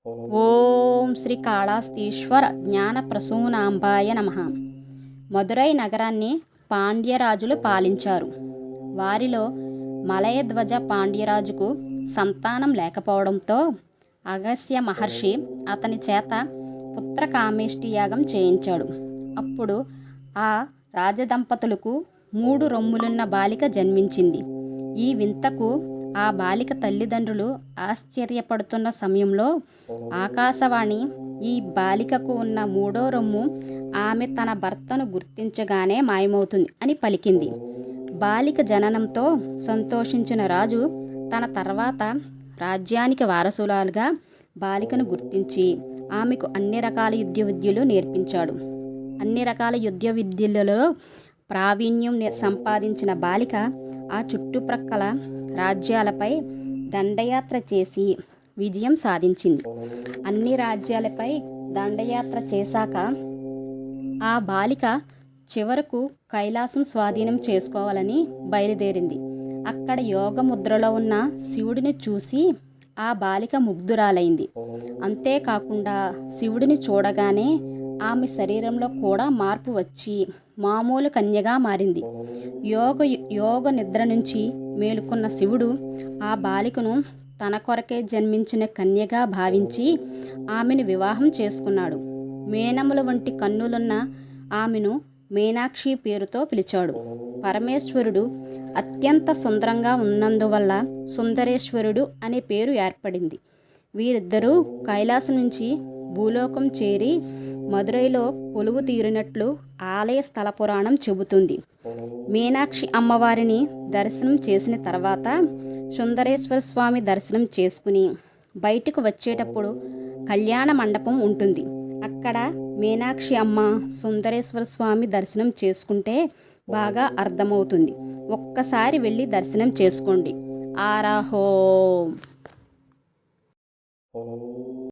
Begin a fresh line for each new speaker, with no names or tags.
ఓం శ్రీ కాళాస్తీశ్వర జ్ఞాన ప్రసూనాంబాయ నమః. మదురై నగరాన్ని పాండ్యరాజులు పాలించారు. వారిలో మలయధ్వజ పాండ్యరాజుకు సంతానం లేకపోవడంతో అగస్త్య మహర్షి అతని చేత పుత్రకామేష్టి యాగం చేయించాడు. అప్పుడు ఆ రాజదంపతులకు 3 రొమ్ములున్న బాలిక జన్మించింది. ఈ వింతకు ఆ బాలిక తల్లిదండ్రులు ఆశ్చర్యపడుతున్న సమయంలో ఆకాశవాణి ఈ బాలికకు ఉన్న 3వ రొమ్ము ఆమె తన భర్తను గుర్తించగానే మాయమవుతుంది అని పలికింది. బాలిక జననంతో సంతోషించిన రాజు తన తర్వాత రాజ్యానికి వారసురాలుగా బాలికను గుర్తించి ఆమెకు అన్ని రకాల యుద్ధ విద్యలు నేర్పించాడు. అన్ని రకాల యుద్ధ విద్యలలో ప్రావీణ్యం సంపాదించిన బాలిక ఆ చుట్టుప్రక్కల రాజ్యాలపై దండయాత్ర చేసి విజయం సాధించింది. అన్ని రాజ్యాలపై దండయాత్ర చేశాక ఆ బాలిక చివరకు కైలాసం స్వాధీనం చేసుకోవాలని బయలుదేరింది. అక్కడ యోగ ముద్రలో ఉన్న శివుడిని చూసి ఆ బాలిక ముగ్ధురాలైంది. అంతేకాకుండా శివుడిని చూడగానే ఆమె శరీరంలో కూడా మార్పు వచ్చి మామూలు కన్యగా మారింది. యోగ నిద్ర నుంచి మేలుకున్న శివుడు ఆ బాలికను తన కొరకే జన్మించిన కన్యగా భావించి ఆమెను వివాహం చేసుకున్నాడు. మేనముల వంటి కన్నులున్న ఆమెను మీనాక్షి పేరుతో పిలిచాడు. పరమేశ్వరుడు అత్యంత సుందరంగా ఉన్నందువల్ల సుందరేశ్వరుడు అనే పేరు ఏర్పడింది. వీరిద్దరూ కైలాసం నుంచి భూలోకం చేరి మదురైలో కొలువు తీరినట్లు ఆలయ స్థల పురాణం చెబుతుంది. మీనాక్షి అమ్మవారిని దర్శనం చేసిన తర్వాత సుందరేశ్వర స్వామి దర్శనం చేసుకుని బయటకు వచ్చేటప్పుడు కళ్యాణ మండపం ఉంటుంది. అక్కడ మీనాక్షి అమ్మ సుందరేశ్వర స్వామి దర్శనం చేసుకుంటే బాగా అర్థమవుతుంది. ఒక్కసారి వెళ్ళి దర్శనం చేసుకోండి. ఆరాహో.